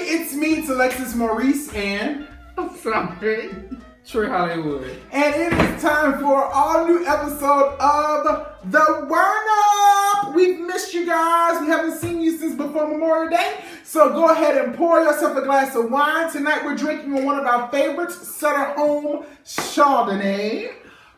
it's me, it's Alexis Maurice, and I'm sorry, Trei Hollywood. And it is time for an all-new episode of The Word Up. We've missed you guys. We haven't seen you since before Memorial Day. So go ahead and pour yourself a glass of wine. Tonight we're drinking on one of our favorites, Sutter Home Chardonnay.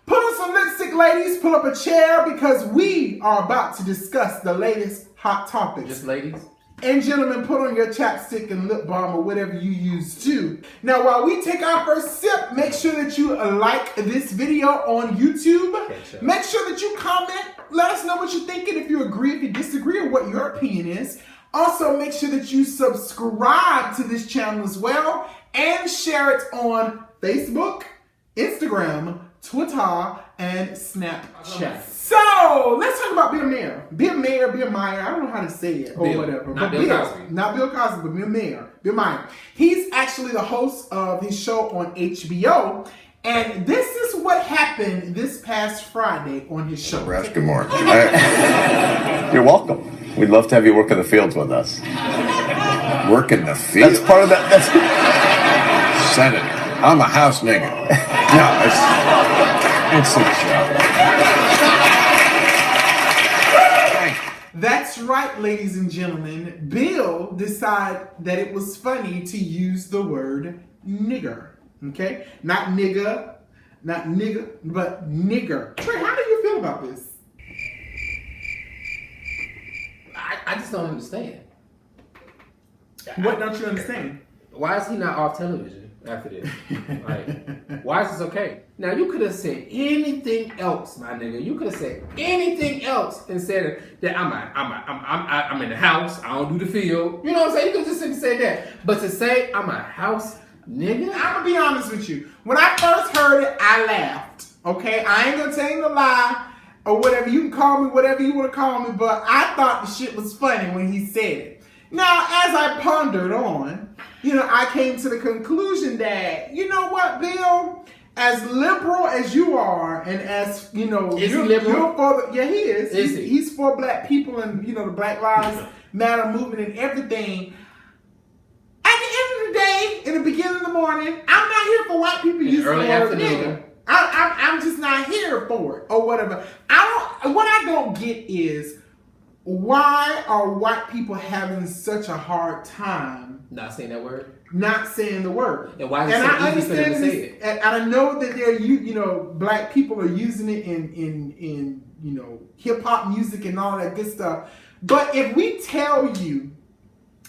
Put on some lipstick, ladies. Pull up a chair because we are about to discuss the latest hot topics. Just ladies? And gentlemen, put on your chapstick and lip balm or whatever you use too. Now, while we take our first sip, make sure that you like this video on YouTube. Make sure that you comment. Let us know what you're thinking, if you agree, if you disagree, or what your opinion is. Also, make sure that you subscribe to this channel as well and share it on Facebook, Instagram, Twitter, and Snapchat. So, let's talk about Bill Maher. Bill Maher, I don't know how to say it or whatever. Not Bill Cosby. Not Bill Cosby, but Bill Maher. He's actually the host of his show on HBO. And this is what happened this past Friday on his show. Good morning. You're welcome. We'd love to have you work in the fields with us. Work in the fields? That's part of that. That's Senator. I'm a house nigga. No, it's a joke. That's right, ladies and gentlemen. Bill decided that it was funny to use the word nigger. Okay? Not nigga, but nigger. Trei, how do you feel about this? I just don't understand. What don't you understand? Why is he not off television after this? Like, why is this okay? Now, you could have said anything else, my nigga. You could have said anything else and said that I'm in the house. I don't do the field. You know what I'm saying? You could have just said that. But to say I'm a house nigga? I'm gonna be honest with you. When I first heard it, I laughed. Okay? I ain't gonna tell you the lie or whatever. You can call me whatever you want to call me, but I thought the shit was funny when he said it. Now, as I pondered on, I came to the conclusion that, you know what, Bill? As liberal as you are, and as, is he liberal? For he is. Is he? He's for black people and, the Black Lives Matter movement and everything. At the end of the day, in the beginning of the morning, I'm not here for white people using the word nigga. I'm just not here for it or whatever. What I don't get is, why are white people having such a hard time not saying that word? Not saying the word. And why is it so easy for them to say it? And I know that they're black people are using it in hip hop music and all that good stuff. But if we tell you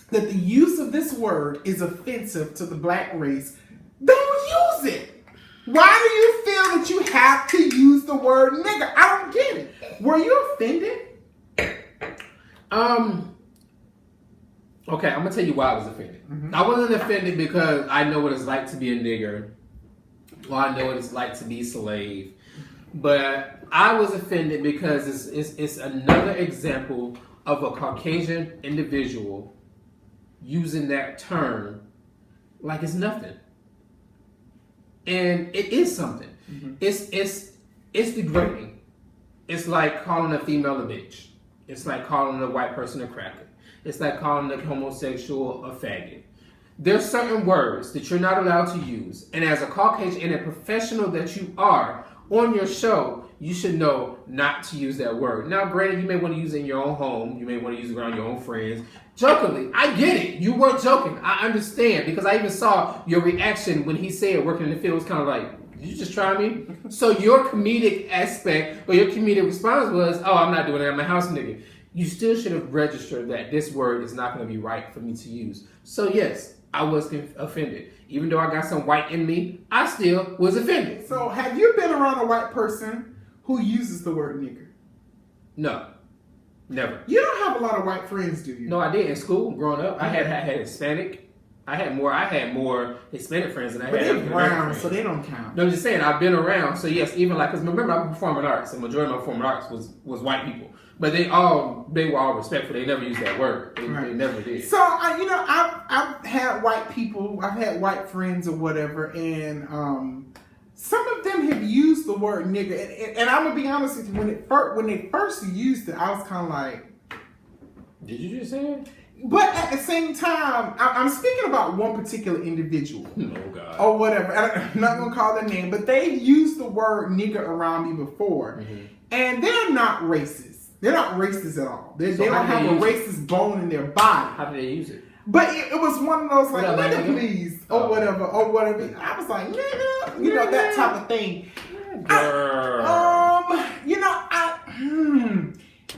that the use of this word is offensive to the black race, don't use it. Why do you feel that you have to use the word nigger? I don't get it. Were you offended? Okay, I'm gonna tell you why I was offended. Mm-hmm. I wasn't offended because I know what it's like to be a nigger, or I know what it's like to be a slave. But I was offended because it's another example of a Caucasian individual using that term like it's nothing, and it is something. Mm-hmm. It's degrading. It's like calling a female a bitch. It's like calling a white person a cracker. It's like calling a homosexual a faggot. There's certain words that you're not allowed to use. And as a Caucasian and a professional that you are on your show, you should know not to use that word. Now, granted, you may want to use it in your own home. You may want to use it around your own friends. Jokingly, I get it. You weren't joking. I understand. Because I even saw your reaction when he said working in the field was kind of like, did you just try me? So your comedic aspect or your comedic response was, oh, I'm not doing it. I'm a house nigga. You still should have registered that this word is not going to be right for me to use. So yes, I was offended. Even though I got some white in me, I still was offended. So have you been around a white person who uses the word nigger? No, never. You don't have a lot of white friends, do you? No, I did. In school, growing up, I had Hispanic. I had more Hispanic friends than I had. But they're brown, so they don't count. No, I'm just saying, I've been around. So yes, even because remember, I'm performing arts, and the majority of my performing arts was white people. But they were all respectful. They never used that word. They never did. So I've had white people. I've had white friends or whatever, and some of them have used the word nigger. And I'm gonna be honest with you. When they first used it, I was kind of like, "Did you just say it?" But at the same time, I'm speaking about one particular individual. Oh, God. Or whatever. I'm not going to call their name, but they used the word nigger around me before. Mm-hmm. And they're not racist. They're not racist at all. They don't have a racist bone in their body. How do they use it? But it was one of those like, nigga, please, or whatever. I was like, nigga, you know, that type of thing.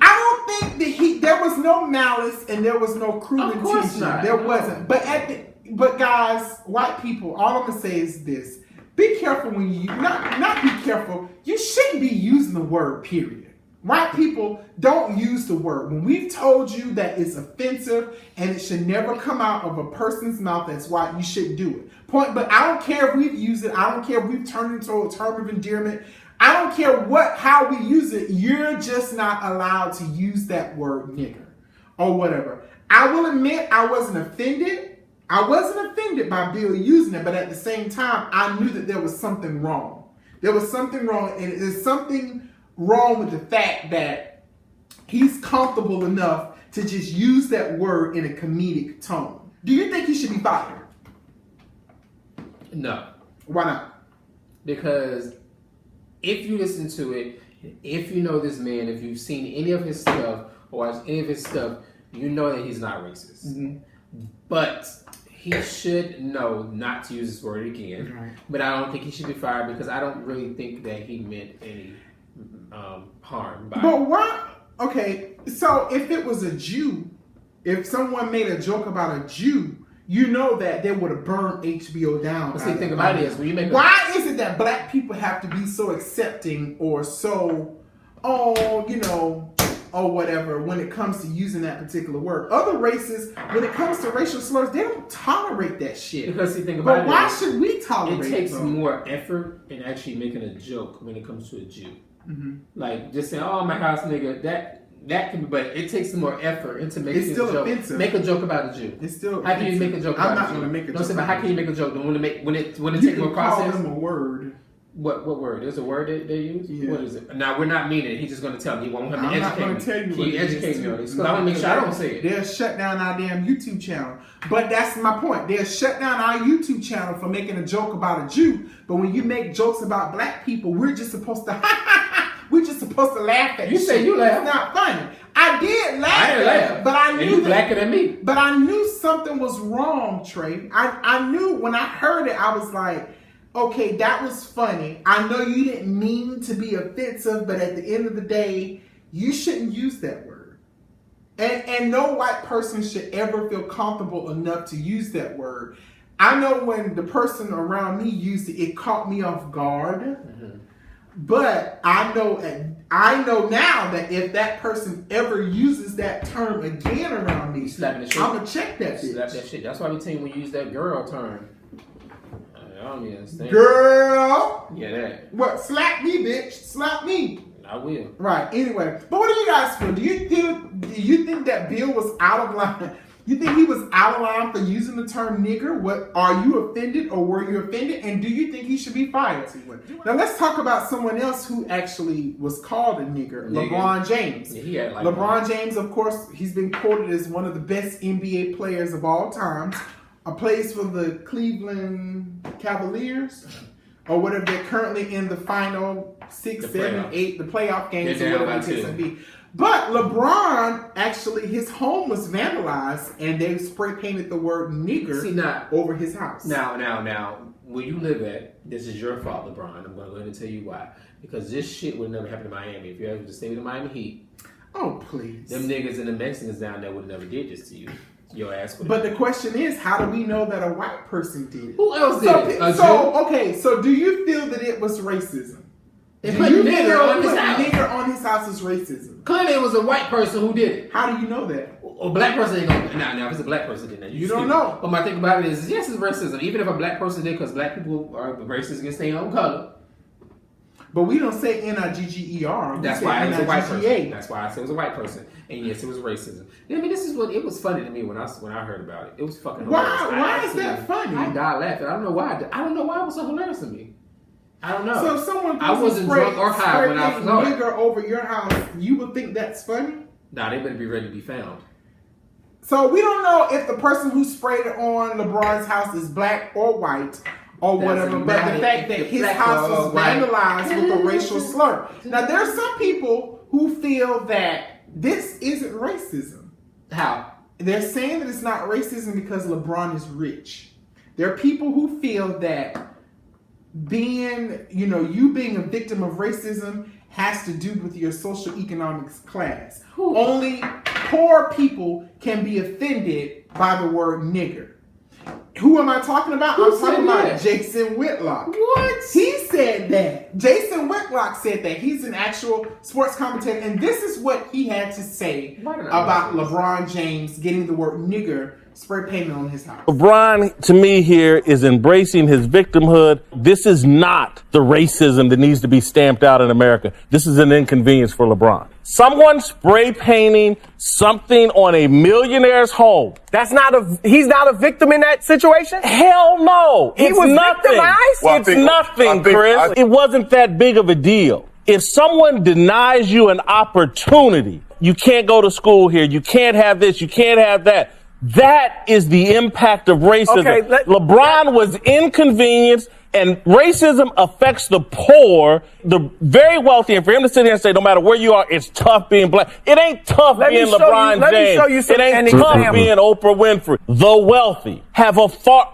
I don't think that there was no malice and there was no cruel intention. There wasn't. But guys, white people, all I'm gonna say is this: be careful when you not be careful. You shouldn't be using the word period. White people don't use the word. When we've told you that it's offensive and it should never come out of a person's mouth that's white, you shouldn't do it. But I don't care if we've used it. I don't care if we've turned it into a term of endearment. I don't care how we use it. You're just not allowed to use that word nigger or whatever. I will admit I wasn't offended. I wasn't offended by Bill using it, but at the same time, I knew that there was something wrong. There was something wrong, and there's something wrong with the fact that he's comfortable enough to just use that word in a comedic tone. Do you think he should be fired? No. Why not? Because if you listen to it, if you know this man, if you've seen any of his stuff or watched any of his stuff, you know that he's not racist. Mm-hmm. But he should know not to use this word again. Right. But I don't think he should be fired because I don't really think that he meant any harm by But why? Okay, so if it was a Jew, if someone made a joke about a Jew, you know that they would have burned HBO down. But see, the thing about it is, when you make why is it that black people have to be so accepting or so, or whatever when it comes to using that particular word? Other races, when it comes to racial slurs, they don't tolerate that shit. Because see, think about it. But why should we tolerate it? It takes more effort in actually making a joke when it comes to a Jew. Mm-hmm. Like just saying, "Oh, my house nigga," that can be, but it takes some more effort into making a joke. Offensive. Make a joke about a Jew. It's still. How can you make a joke? I'm not going to make a joke. No, but how can you make a joke? When it takes more process. Call them a word. What word? There's a word that they use? Yeah. What is it? Now, we're not meaning it. He's just going to tell me. He won't have to educate me. I'm not going to tell you what it is. Educate me on this. Because I want to make sure I don't say it. They'll shut down our damn YouTube channel. But that's my point. They'll shut down our YouTube channel for making a joke about a Jew. But when you make jokes about black people, we're just supposed to we're just supposed to laugh at you. Shit. Say you laugh. It's not funny. I did laugh. I didn't laugh. But I knew and you blacker than me. But I knew something was wrong, Trey. I knew when I heard it, I was like, okay, that was funny. I know you didn't mean to be offensive, but at the end of the day, you shouldn't use that word. And no white person should ever feel comfortable enough to use that word. I know when the person around me used it, it caught me off guard. Mm-hmm. But I know now that if that person ever uses that term again around me, I'm gonna check that bitch. Slap that shit. That's why we tell you when you use that girl term. I don't even understand. Girl. Yeah, that. What? Slap me, bitch. Slap me. I will. Right. Anyway, but what do you guys feel? Do you think that Bill was out of line? You think he was out of line for using the term nigger? What, are you offended or were you offended? And do you think he should be fired? Now let's talk about someone else who actually was called a nigger. LeBron James. Yeah, LeBron James, of course, he's been quoted as one of the best NBA players of all time. Plays for the Cleveland Cavaliers, or whatever. They're currently in the final 6, 7, 8, the playoff games, or whatever it is to be. But LeBron, actually, his home was vandalized, and they spray painted the word nigger over his house. Now, where you live at, this is your fault, LeBron. I'm going to go ahead and tell you why. Because this shit would never happen in Miami. If you ever stayed in the Miami Heat, oh please, them niggas and the Mexicans down there would never did this to you. Your ass. But the question is, how do we know that a white person did it? Who else did it? So do you feel that it was racism? If you nigger on his house is racism. Clearly, it was a white person who did it. How do you know that? A black person ain't gonna. Now, if it's a black person, then you don't know. But my thing about it is, yes, it's racism. Even if a black person did, because black people are racist against their own color. But we don't say N-I-G-G-E-R. That's why it was a white person. That's why I said it was a white person. And yes, it was racism. I mean, this is what it was funny to me when I heard about it. It was fucking hilarious. Why is that funny? I died laughing. I don't know why. I don't know why it was so hilarious to me. I don't know. So if someone I wasn't drunk or high when I saw it. Nigger over your house, you would think that's funny? Nah, they better be ready to be found. So we don't know if the person who sprayed it on LeBron's house is black or white or whatever, but the fact that his house was vandalized with a racial slur. Now, there are some people who feel that this isn't racism. How? They're saying that it's not racism because LeBron is rich. There are people who feel that you being a victim of racism has to do with your social economics class. Only poor people can be offended by the word nigger. Who am I talking about? I'm talking about Jason Whitlock. What? He said that. Jason Whitlock said that. He's an actual sports commentator, and this is what he had to say about LeBron James getting the word nigger spray painted on his house. LeBron, to me here, is embracing his victimhood. This is not the racism that needs to be stamped out in America. This is an inconvenience for LeBron. Someone spray painting something on a millionaire's home. He's not a victim in that situation? Hell no. He was victimized? Well, it's nothing, Chris. It wasn't that big of a deal. If someone denies you an opportunity, you can't go to school here, you can't have this, you can't have that. That is the impact of racism. Okay, LeBron was inconvenienced, and racism affects the poor, the very wealthy. And for him to sit here and say, no matter where you are, it's tough being black. It ain't tough being LeBron James. Let me show you it ain't tough being Oprah Winfrey. The wealthy have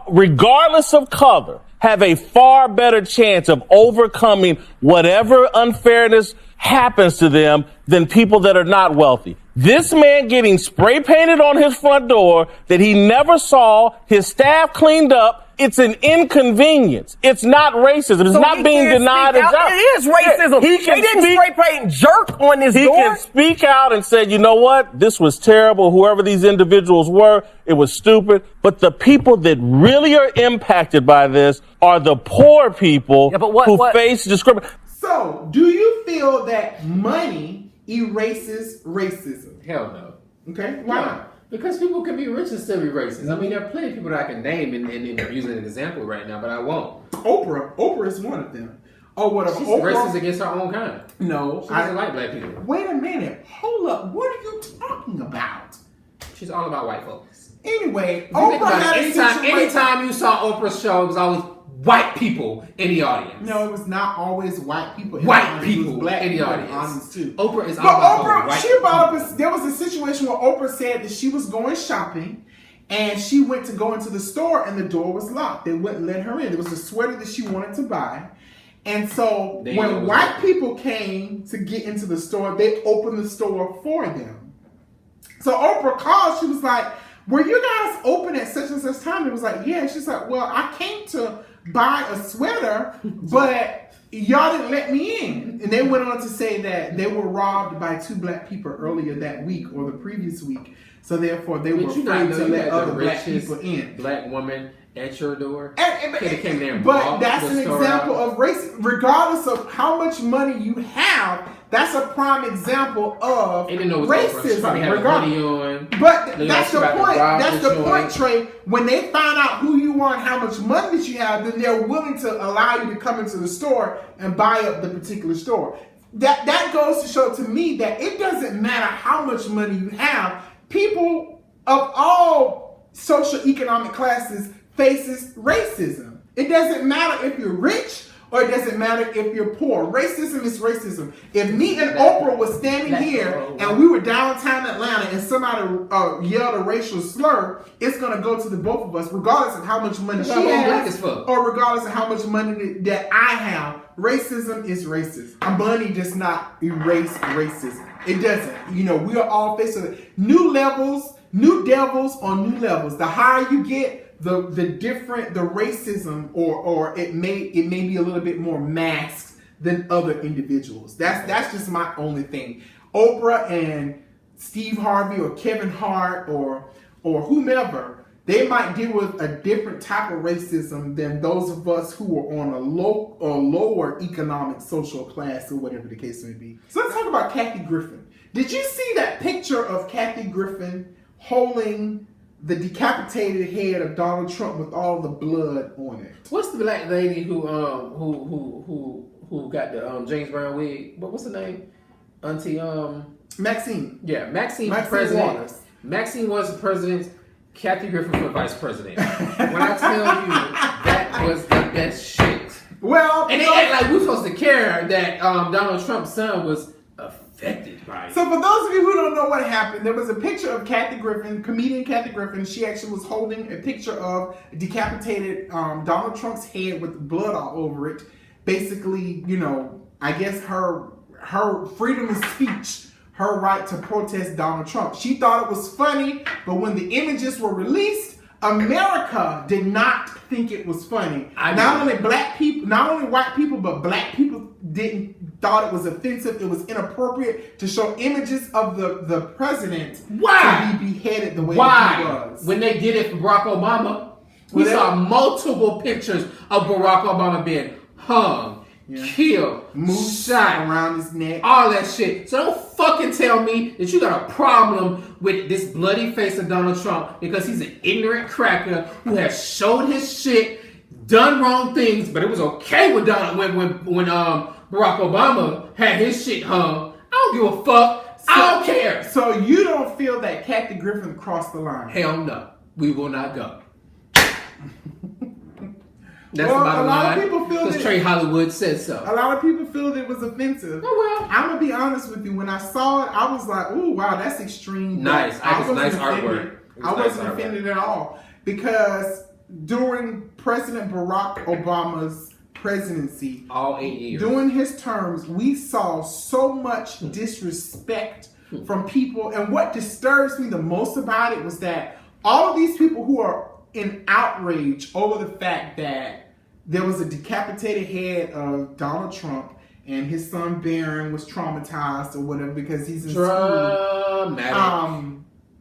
regardless of color, have a far better chance of overcoming whatever unfairness happens to them than people that are not wealthy. This man getting spray painted on his front door that he never saw, his staff cleaned up, it's an inconvenience. It's not racism. It's not being denied a job. It is racism. They didn't spray paint jerk on his door. He can speak out and say, you know what? This was terrible. Whoever these individuals were, it was stupid. But the people that really are impacted by this are the poor people who face discrimination. So, do you feel that money erases racism? Hell no. Okay, why not? Because people can be rich and still be racist. I mean, there are plenty of people that I can name and using an example right now, but I won't. Oprah is one of them. Oh, what? She's racist against her own kind. No, she doesn't like black people. Wait a minute. Hold up. What are you talking about? She's all about white folks. Anyway, Oprah anytime you saw Oprah's show, it was always white people in the audience. No, it was not always white people. White people black in the people audience too. Oprah is all about Oprah, she brought up there was a situation where Oprah said that she was going shopping and she went to go into the store and the door was locked. They wouldn't let her in. There was a sweater that she wanted to buy. And so when white people came to get into the store, they opened the store for them. So Oprah called. She was like, were you guys open at such and such time? It was like, yeah. She's like, well, I came to buy a sweater, but y'all didn't let me in. And they went on to say that they were robbed by 2 black people earlier that week or the previous week. So therefore, they were afraid to let other black people in. Black woman at your door. Came there but that's an example of race. Regardless of how much money you have, that's a prime example of racism. But that's the point. That's the point, Trey. When they find out who you are and how much money that you have, then they're willing to allow you to come into the store and buy up the particular store. That goes to show to me that it doesn't matter how much money you have. People of all socioeconomic classes faces racism. It doesn't matter if you're rich or it doesn't matter if you're poor. Racism is racism. If me and Oprah was standing here and we were downtown Atlanta and somebody yelled a racial slur, it's going to go to the both of us, regardless of how much money she has or regardless of how much money that I have. Racism is racist. Money does not erase racism. It doesn't. We are all facing new levels, new devils on new levels. The higher you get, the different the racism or it may be a little bit more masked than other individuals. That's just my only thing. Oprah and Steve Harvey or Kevin Hart or whomever, they might deal with a different type of racism than those of us who are on a low or lower economic social class or whatever the case may be. So let's talk about Kathy Griffin. Did you see that picture of Kathy Griffin holding the decapitated head of Donald Trump with all the blood on it? What's the black lady who got the James Brown wig? What's her name? Auntie Maxine. Yeah, Maxine president. Waters. Maxine was the president. Kathy Griffin for vice president. When I tell you that was the best shit. Well, and they act like we're supposed to care that Donald Trump's son was affected by it. So for those of you who don't know what happened, there was a picture of Kathy Griffin, comedian Kathy Griffin. She actually was holding a picture of decapitated Donald Trump's head with blood all over it. Basically, you know, I guess her freedom of speech, her right to protest Donald Trump. She thought it was funny, but when the images were released, America did not think it was funny. Not only white people, but black people thought it was offensive. It was inappropriate to show images of the president to be beheaded the way he was. When they did it for Barack Obama, we saw multiple pictures of Barack Obama being hung, killed, shot around his neck, all that shit. So don't fucking tell me that you got a problem with this bloody face of Donald Trump because he's an ignorant cracker who has showed his shit, done wrong things, but it was okay with Donald when Barack Obama had his shit hung. I don't give a fuck. I don't care. So you don't feel that Kathy Griffin crossed the line? Hell no. We will not go. That's well, the bottom line. A lot of people feel that Trey Hollywood said so. A lot of people feel that it was offensive. Oh well. I'm gonna be honest with you. When I saw it, I was like, "Ooh, wow, that's extreme." Nice. I was nice artwork. I wasn't offended at all because during President Barack Obama's presidency, all 8 years, during his terms, we saw so much disrespect from people. And what disturbs me the most about it was that all of these people who are in outrage over the fact that there was a decapitated head of Donald Trump and his son Barron was traumatized or whatever because he's in school.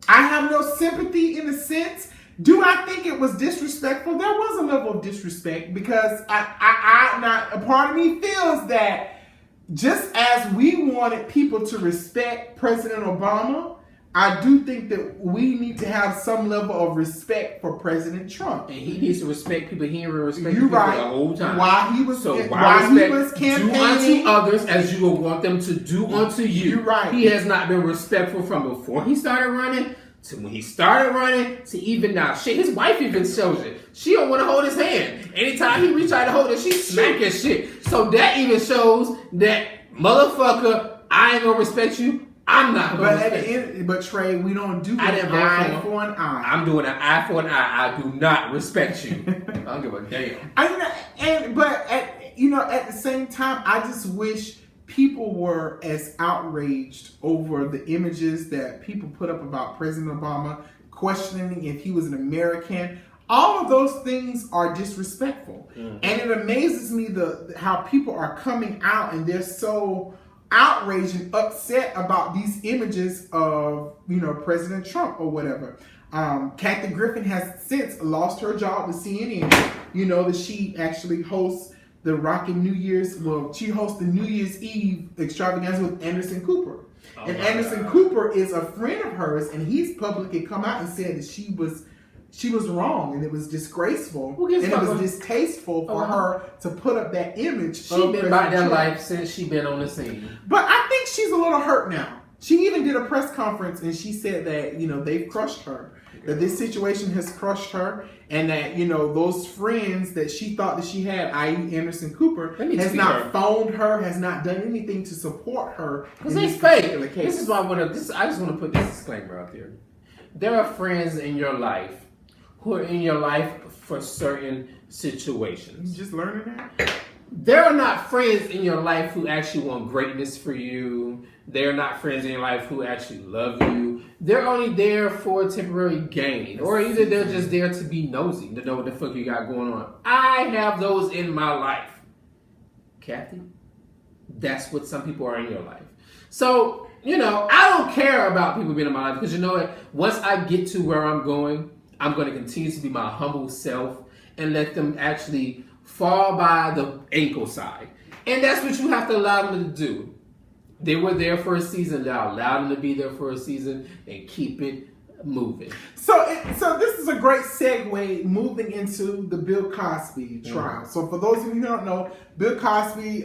I have no sympathy in a sense. Do I think it was disrespectful? There was a level of disrespect because a part of me feels that just as we wanted people to respect President Obama, I do think that we need to have some level of respect for President Trump. And he needs to respect people. He ain't respect people the whole time. While he was campaigning. Do unto others as you will want them to do unto you. You're right. He has not been respectful from before he started running to when he started running to even now. Shit, his wife even shows it. She don't want to hold his hand. Anytime he reach out to hold it, she smack his shit. So that even shows that motherfucker, I ain't gonna respect you. I'm not going to respect you. But Trey, we don't do an eye for an eye. I'm doing an eye for an eye. I do not respect you. I don't give a damn. But at the same time, I just wish people were as outraged over the images that people put up about President Obama, questioning if he was an American. All of those things are disrespectful. Mm-hmm. And it amazes me how people are coming out and they're so outraged and upset about these images of, President Trump or whatever. Kathy Griffin has since lost her job with CNN. You know that she actually hosts the Rockin' New Year's. Well, she hosts the New Year's Eve extravaganza with Anderson Cooper. And Anderson Cooper is a friend of hers, and he's publicly come out and said that she was wrong and it was disgraceful and it was distasteful for her to put up that image. She's been about that life since she been on the scene. But I think she's a little hurt now. She even did a press conference and she said that, they've crushed her. That this situation has crushed her and that, those friends that she thought that she had, i.e. Anderson Cooper, has not phoned her, has not done anything to support her. Because it's fake. This is why I just want to put this disclaimer out there. There are friends in your life who are in your life for certain situations. You just learning that? There are not friends in your life who actually want greatness for you. They're not friends in your life who actually love you. They're only there for temporary gain. Or either they're just there to be nosy, to know what the fuck you got going on. I have those in my life. Kathy, that's what some people are in your life. So, I don't care about people being in my life because you know what? Once I get to where I'm going to continue to be my humble self and let them actually fall by the ankle side. And that's what you have to allow them to do. They were there for a season. Now allow them to be there for a season and keep it moving. So this is a great segue moving into the Bill Cosby trial. Mm-hmm. So for those of you who don't know, Bill Cosby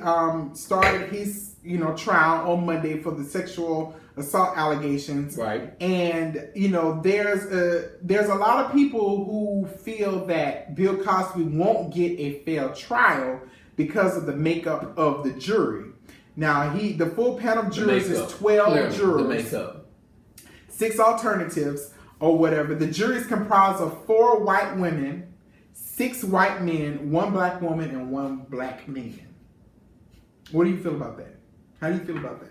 started his trial on Monday for the sexual assault allegations. Right. And, you know, there's a lot of people who feel that Bill Cosby won't get a fair trial because of the makeup of the jury. Now, the full panel of jurors is 12 jurors. The makeup. 6 alternatives or whatever. The jury is comprised of 4 white women, 6 white men, 1 black woman, and 1 black man. What do you feel about that? How do you feel about that?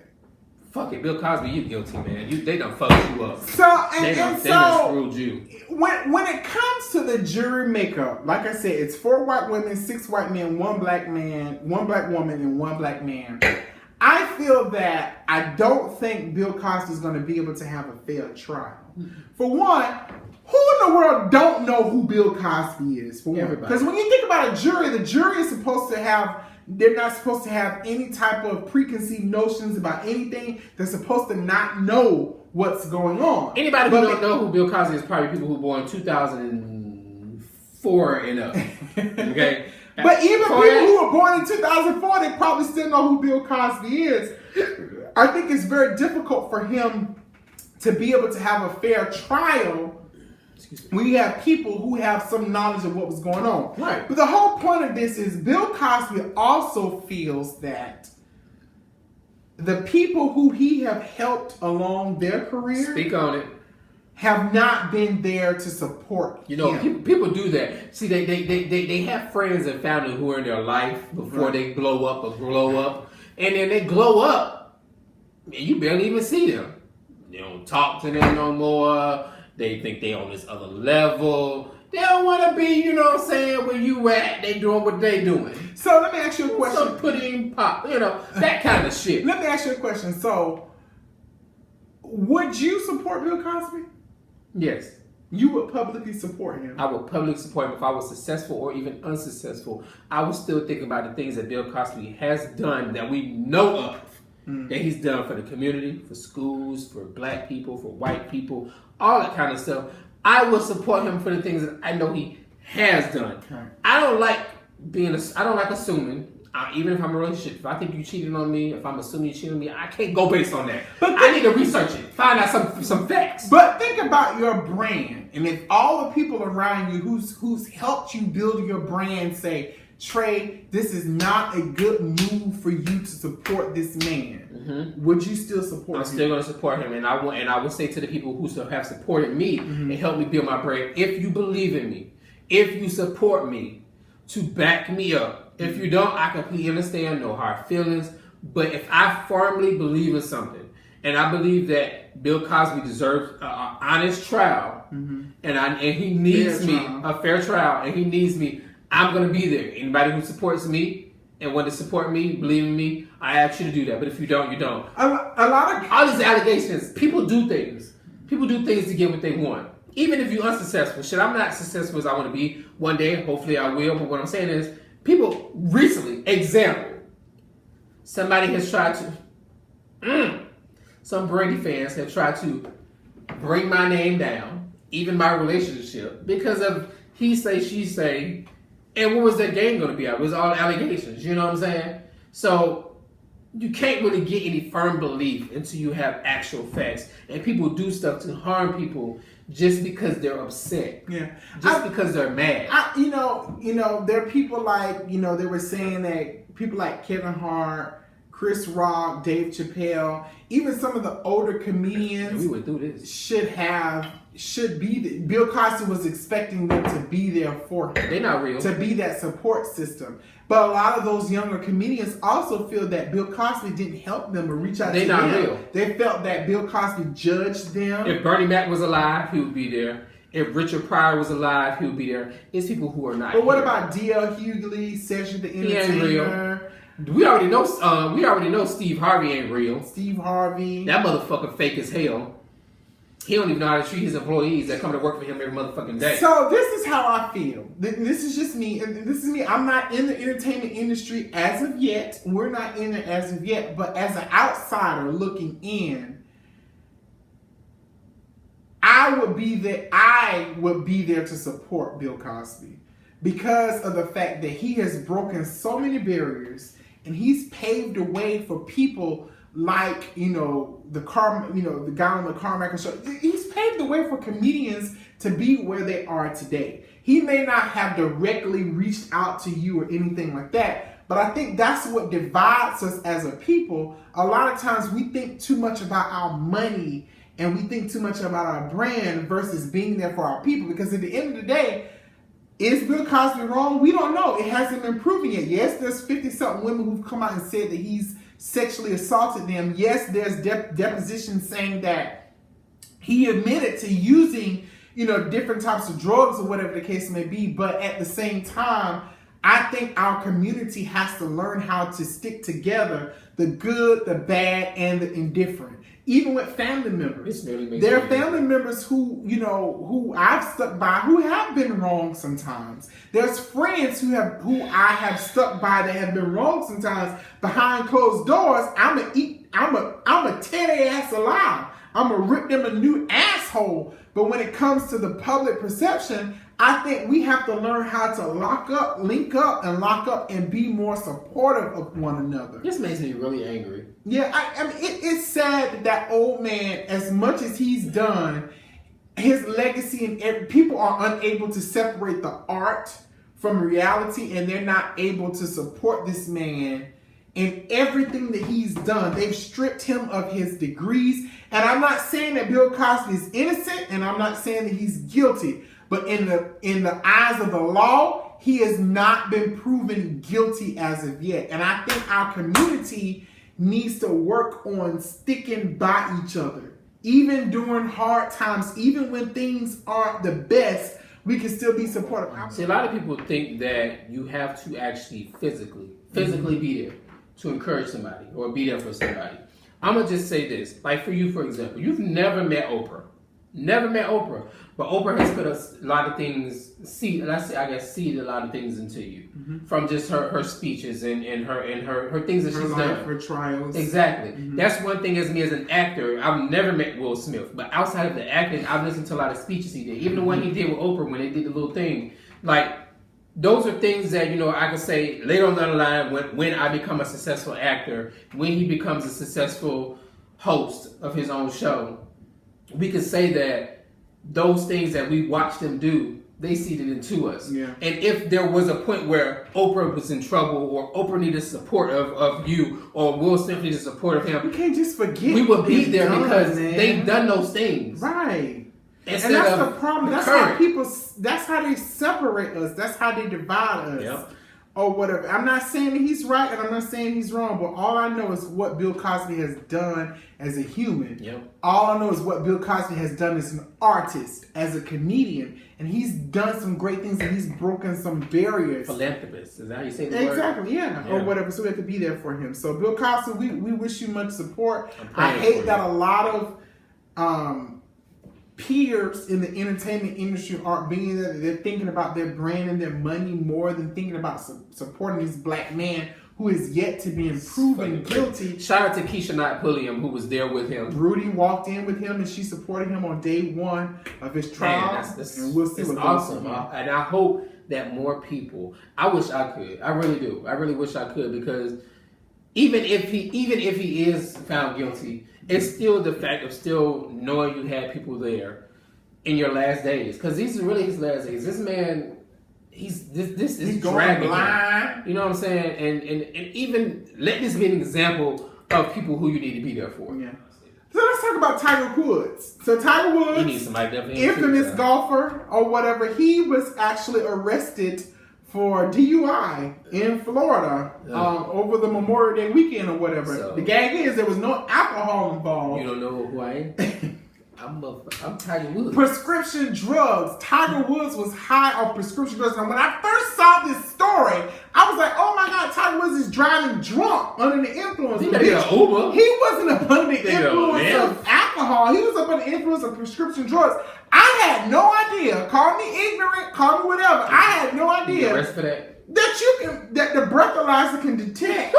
Fuck it, Bill Cosby, you guilty, man. They done fucked you up. They done screwed you. When it comes to the jury makeup, like I said, it's 4 white women, 6 white men, 1 black man, 1 black woman, and 1 black man. I feel that I don't think Bill Cosby is going to be able to have a fair trial. For one, who in the world don't know who Bill Cosby is? For one, because when you think about a jury, the jury is supposed to have. They're not supposed to have any type of preconceived notions about anything. They're supposed to not know what's going on. Anybody who don't know who Bill Cosby is probably people who were born 2004 and up. Okay? But even people who were born in 2004, they probably still know who Bill Cosby is. I think it's very difficult for him to be able to have a fair trial when you have people who have some knowledge of what was going on. Right. But the whole point of this is Bill Cosby also feels that the people who he have helped along their career speak on it have not been there to support him. People do that. See, they have friends and family who are in their life before they blow up or glow up. And then they glow up and you barely even see them. You don't talk to them no more. They think they on this other level. They don't want to be, you know what I'm saying, where you at. They doing what they doing. So let me ask you a question. Some pudding pop, that kind of shit. Let me ask you a question. So, would you support Bill Cosby? Yes. You would publicly support him? I would publicly support him if I was successful or even unsuccessful. I would still think about the things that Bill Cosby has done that we know of. That he's done for the community, for schools, for black people, for white people, all that kind of stuff. I will support him for the things that I know he has done. Right. I don't like assuming. Even if I'm in a relationship, if I think you cheated on me, if I'm assuming you cheated on me, I can't go based on that. But I need to research it, find out some facts. But think about your brand, and if all the people around you who's helped you build your brand say, Trei, this is not a good move for you to support this man. Would you still support him? I'm still going to support him, and I would say to the people who have supported me and helped me build my brand, if you believe in me, if you support me, to back me up. If you don't, I completely understand, no hard feelings. But if I firmly believe in something, and I believe that Bill Cosby deserves an honest trial, and he needs a fair trial, and he needs me, I'm going to be there. Anybody who supports me and want to support me, believe in me, I ask you to do that. But if you don't, you don't. A lot of all these allegations, people do things. People do things to get what they want. Even if you're unsuccessful. Shit, I'm not successful as I want to be. One day, hopefully I will. But what I'm saying is, people recently, example, somebody has tried to, some Brady fans have tried to bring my name down, even my relationship, because of he say, she say. And what was that game going to be? It was all allegations. You know what I'm saying? So you can't really get any firm belief until you have actual facts. And people do stuff to harm people just because they're upset. Yeah. Just because they're mad. There are people like, they were saying that people like Kevin Hart, Chris Rock, Dave Chappelle, even some of the older comedians we went through this. should be there. Bill Cosby was expecting them to be there for him. They're not real. To be that support system. But a lot of those younger comedians also feel that Bill Cosby didn't help them or reach out to them. They're not real. They felt that Bill Cosby judged them. If Bernie Mac was alive, he would be there. If Richard Pryor was alive, he would be there. It's people who are not. But what about D.L. Hughley, Cedric the Entertainer? He ain't real. We already know Steve Harvey ain't real. Steve Harvey. That motherfucker fake as hell. He don't even know how to treat his employees that come to work for him every motherfucking day. So this is how I feel. This is just me. And this is me. I'm not in the entertainment industry as of yet. We're not in it as of yet. But as an outsider looking in, I would be there to support Bill Cosby because of the fact that he has broken so many barriers and he's paved a way for people like, the guy on the Carmack show. He's paved the way for comedians to be where they are today. He may not have directly reached out to you or anything like that, but I think that's what divides us as a people. A lot of times we think too much about our money and we think too much about our brand versus being there for our people. Because at the end of the day, is Bill Cosby wrong? We don't know. It hasn't been proven yet. Yes, there's 50-something women who've come out and said that he's sexually assaulted them. Yes, there's depositions saying that he admitted to using, different types of drugs or whatever the case may be. But at the same time, I think our community has to learn how to stick together, the good, the bad, and the indifferent. Even with family members. There are family members who I've stuck by who have been wrong sometimes. There's friends who I have stuck by that have been wrong sometimes. Behind closed doors, I'ma tear their ass alive. I'ma rip them a new asshole. But when it comes to the public perception, I think we have to learn how to link up and be more supportive of one another. This makes me really angry. Yeah, I mean, it's sad that old man, as much as he's done, his legacy and people are unable to separate the art from reality, and they're not able to support this man in everything that he's done. They've stripped him of his degrees, and I'm not saying that Bill Cosby is innocent, and I'm not saying that he's guilty. But in the eyes of the law, he has not been proven guilty as of yet. And I think our community needs to work on sticking by each other. Even during hard times, even when things aren't the best, we can still be supportive. See, a lot of people think that you have to actually physically be there to encourage somebody or be there for somebody. I'm going to just say this. Like for you, for example, you've never met Oprah. Never met Oprah. But Oprah has put a lot of things, seed a lot of things into you. Mm-hmm. From just her speeches and her things that she's done. Her trials. Exactly. Mm-hmm. That's one thing as me as an actor. I've never met Will Smith. But outside of the acting, I've listened to a lot of speeches he did. Even the one he did with Oprah when they did the little thing. Like, those are things that, I can say later on down the line when I become a successful actor, when he becomes a successful host of his own show, we can say that those things that we watched him do, they seeded into us. Yeah. And if there was a point where Oprah was in trouble or Oprah needed support of you or Will Smith needed support of him, we can't just forget. We would be there because they've done those things. Right. And that's the problem. That's how they separate us. That's how they divide us. Yep. Or whatever. I'm not saying that he's right and I'm not saying he's wrong, but all I know is what Bill Cosby has done as a human. Yep. All I know is what Bill Cosby has done as an artist, as a comedian, and he's done some great things and he's broken some barriers. Philanthropist, is that how you say the exactly, word? Yeah, or whatever. So we have to be there for him. So Bill Cosby, we wish you much support. I hate that a lot of peers in the entertainment industry aren't being there. They're thinking about their brand and their money more than thinking about supporting this black man who is yet to be proven guilty. Shout out to Keisha Knight Pulliam, who was there with him. Rudy walked in with him and she supported him on day one of his trial. Man, and we'll see what's awesome. And I hope that more people, I wish I could. I really do. I really wish I could, because even if he is found guilty, it's still the fact of still knowing you had people there in your last days. Because these are really his last days. This man, this is dragging him. You know what I'm saying? And even let this be an example of people who you need to be there for. Yeah. So let's talk about Tiger Woods. So Tiger Woods, infamous golfer or whatever, he was actually arrested for DUI in Florida over the Memorial Day weekend or whatever. So, the gag is there was no alcohol involved. You don't know who I am? I'm Tiger Woods. Prescription drugs. Tiger Woods was high on prescription drugs. And when I first saw this story, I was like, oh my God, Tiger Woods is driving drunk under the influence. He wasn't under the influence of alcohol. He was under the influence of prescription drugs. I had no idea. Call me ignorant, call me whatever. I had no idea that the breathalyzer can detect.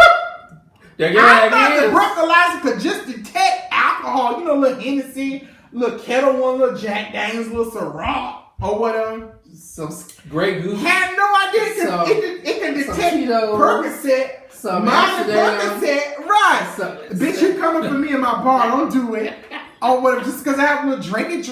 I thought the breathalyzer could just detect alcohol. You know, little Hennessy, little Kettle One, little Jack Daniels, little Ciroc, or whatever. Some Grey Goose. Had no idea it can detect Percocet, Percocet, right? what? Bitch, you coming for me in my bar? Don't do it. Or whatever, just because I have a little drink,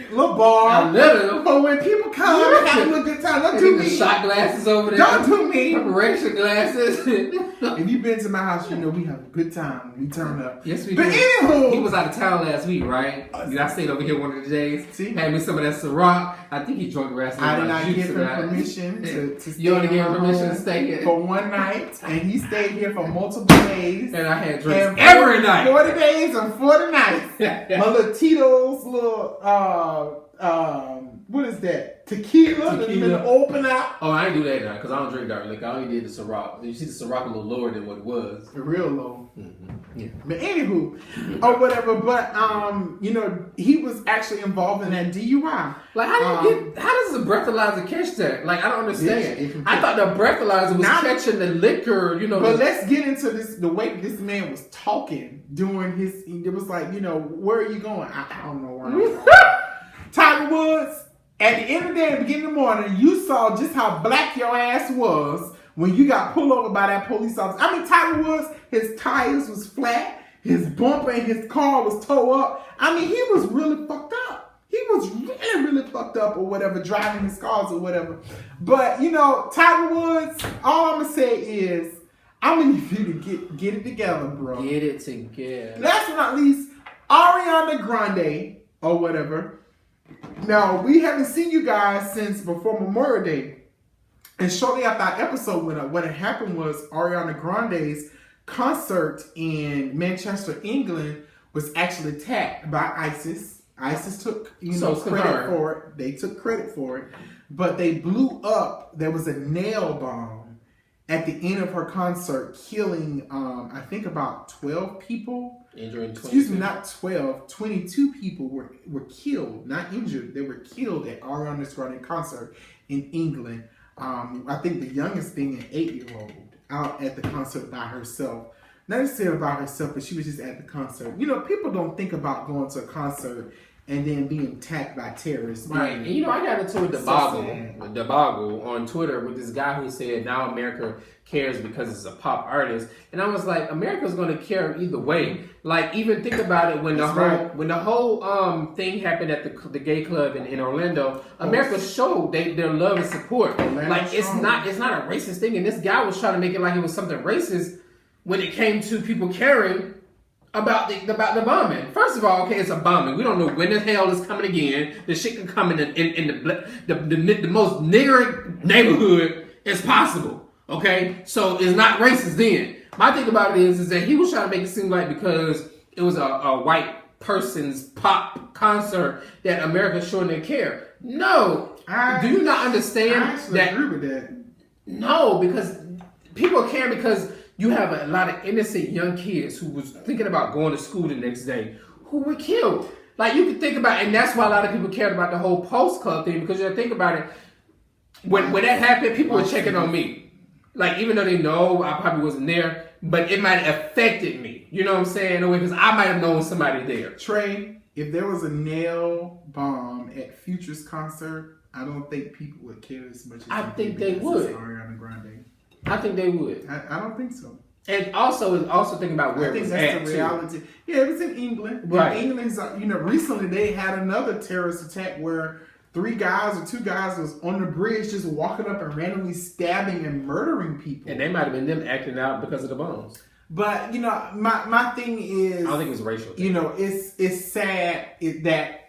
little bar. But when people come and have a little good time, don't do me. Shot glasses over there. Don't do me. Preparation glasses. If you've been to my house, you know we have a good time when we turn up. Yes, we do. But anywho. He was out of town last week, right? I stayed over here one of the days. See? Had me some of that Ciroc. I think he drunk the rest of I did not give him permission to stay. You only gave him permission to stay here? For one night, and he stayed here for multiple days. And I had drinks every night. 40 days and 40 nights. My little Tito's, what is that? Tequila. Open out. Oh, I didn't do that now because I don't drink dark liquor. I only did the Ciroc. You see the Ciroc a little lower than what it was. Real low. Mm-hmm. Yeah. But anywho, or whatever. But you know, he was actually involved in that DUI. Like, how does the breathalyzer catch that? Like, I don't understand. I thought the breathalyzer was catching the liquor. You know. But let's get into this. The way this man was talking during his, it was like, you know, where are you going? I don't know where I'm going. Tiger Woods. At the end of the day, at the beginning of the morning, you saw just how black your ass was when you got pulled over by that police officer. I mean, Tiger Woods, his tires was flat, his bumper in his car was towed up. I mean, he was really fucked up. He was really, really fucked up or whatever, driving his cars or whatever. But, you know, Tiger Woods, all I'm going to say is, I'm going to need you to get it together, bro. Get it together. Last but not least, Ariana Grande or whatever. Now, we haven't seen you guys since before Memorial Day. And shortly after our episode went up, what had happened was Ariana Grande's concert in Manchester, England was actually attacked by ISIS. ISIS took credit for it. They took credit for it. But they blew up. There was a nail bomb at the end of her concert, killing, I think, about 12 people. Injuring 22. Excuse me, not 12. 22 people were killed, not injured. They were killed at Ariana's Grande concert in England. I think the youngest being an 8-year-old out at the concert by herself. Not necessarily by herself, but she was just at the concert. You know, people don't think about going to a concert and then being attacked by terrorists. Right. And, you know, I got into a debacle on Twitter with this guy who said now America cares because it's a pop artist. And I was like, America's going to care either way. Like, even think about it when the whole thing happened at the gay club in Orlando, America showed their love and support. Like, it's not a racist thing. And this guy was trying to make it like it was something racist when it came to people caring about the bombing. First of all, okay, it's a bombing. We don't know when the hell it's coming again. The shit can come in the most nigger neighborhood as possible. Okay, so it's not racist then. My thing about it is that he was trying to make it seem like because it was a white person's pop concert that America sure didn't care. No, do you not understand I agree with that? No, because people care because you have a lot of innocent young kids who was thinking about going to school the next day who were killed. Like, you can think about it, and that's why a lot of people cared about the whole Post Club thing, because you think about it, when that happened, people were checking on me. Like, even though they know I probably wasn't there, but it might have affected me. You know what I'm saying? In a way, because I might have known somebody there. Trey, if there was a nail bomb at Future's concert, I don't think people would care as much as I think they would. Ariana Grande. I think they would. I don't think so. And also thinking about where it was at, I think that's the reality. Too. Yeah, it was in England. Right. In England's, recently they had another terrorist attack where 3 guys or 2 guys was on the bridge just walking up and randomly stabbing and murdering people. And they might have been them acting out because of the bombs. But, my thing is, I don't think it was racial. It's sad that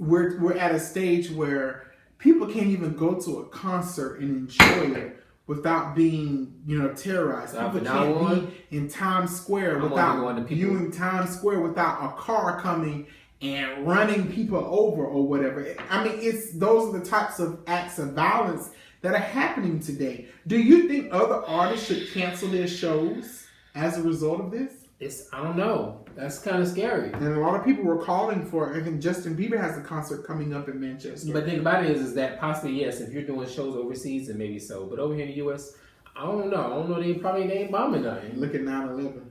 we're at a stage where people can't even go to a concert and enjoy it without being, terrorized. People can't be in Times Square without viewing Times Square without a car coming and running people over or whatever. I mean, those are the types of acts of violence that are happening today. Do you think other artists should cancel their shows as a result of this? I don't know. That's kind of scary. And a lot of people were calling for, I think Justin Bieber has a concert coming up in Manchester. But the thing about it is that possibly, yes, if you're doing shows overseas, then maybe so. But over here in the U.S., I don't know. They ain't bombing nothing. Look at 9/11.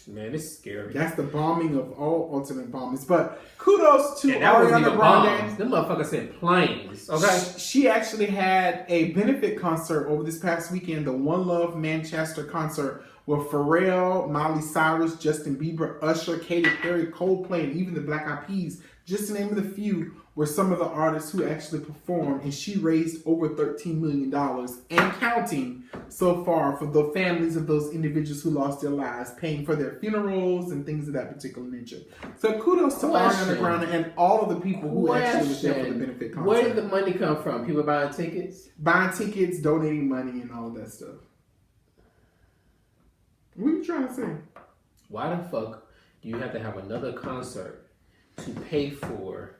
Man, it's scary. That's the bombing of all ultimate bombings. But kudos to Ariana Grande. Them motherfuckers said planes. Okay. She actually had a benefit concert over this past weekend. The One Love Manchester concert with Pharrell, Miley, Cyrus, Justin Bieber, Usher, Katy Perry, Coldplay, and even the Black Eyed Peas, just to name the few, were some of the artists who actually performed, and she raised over $13 million and counting so far for the families of those individuals who lost their lives, paying for their funerals and things of that particular nature. So kudos to Ariana Grande and all of the people who actually was there for the benefit concert. Where did the money come from? People buying tickets? Buying tickets, donating money, and all of that stuff. What are you trying to say? Why the fuck do you have to have another concert to pay for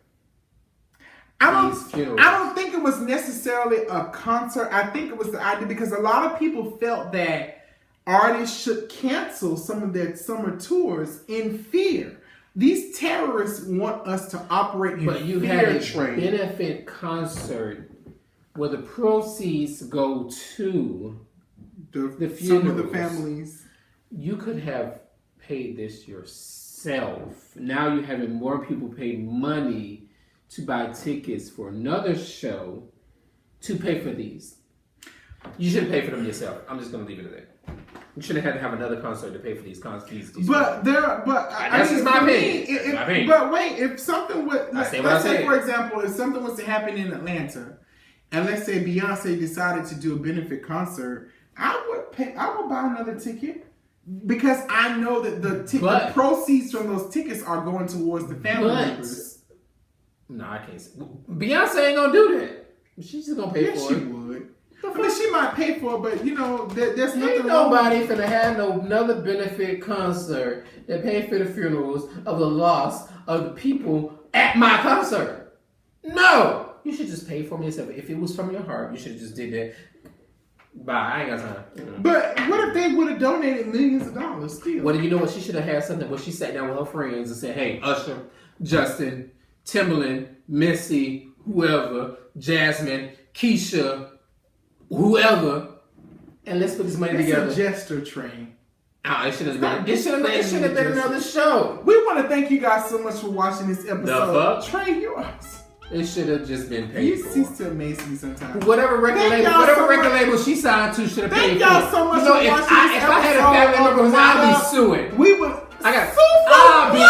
I don't think it was necessarily a concert. I think it was the idea because a lot of people felt that artists should cancel some of their summer tours in fear. These terrorists want us to operate in fear. But you had a benefit concert where the proceeds go to the funerals. Some of the families. You could have paid this yourself. Now you're having more people pay money to buy tickets for another show to pay for these. You should have paid for them yourself. I'm just going to leave it at that. You should have had to have another concert to pay for these concerts. But that's just my opinion. But wait, if something would, let's say for example, if something was to happen in Atlanta, and let's say Beyonce decided to do a benefit concert, I would buy another ticket. Because I know that the proceeds from those tickets are going towards the family members. No, I can't say. Beyonce ain't gonna do that. She's just gonna pay for it. Yes, she would. I mean, she might pay for it, but you know, there's nothing. Ain't nobody finna have another benefit concert that pay for the funerals of the loss of the people at my concert. No, you should just pay for me yourself. If it was from your heart, you should have just did that. Bye. I ain't got time. Mm-hmm. But what if they would have donated millions of dollars still? Well, you know what? She should have had something where she sat down with her friends and said, "Hey, Usher, Justin, Timbaland, Missy, whoever, Jasmine, Keisha, whoever, and let's put this money together." It's a gesture train. It should have been. It should have been another show. We want to thank you guys so much for watching this episode. Trey, it should have just been paid you for. You cease to amaze me sometimes. Whatever record label she signed to should have paid for. Thank y'all so much for watching this episode. If I had a family member, I'd be suing. We would. I'll be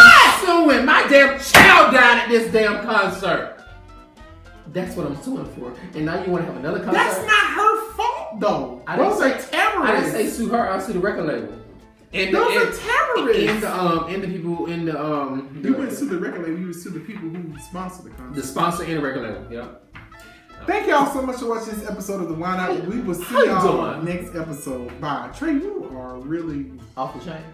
suing. My damn child died at this damn concert. That's what I'm suing for. And now you want to have another concert? That's not her fault, though. Those are terrorists. I didn't say sue her. I sued the record label. And those are terrorists. And the people in the You wouldn't sue the record label. You would sue the people who sponsor the concert. The sponsor and the record label. Yep. Thank y'all so much for watching this episode of The Wind Out. We will see y'all next episode. Bye. Trey, you are really off the chain.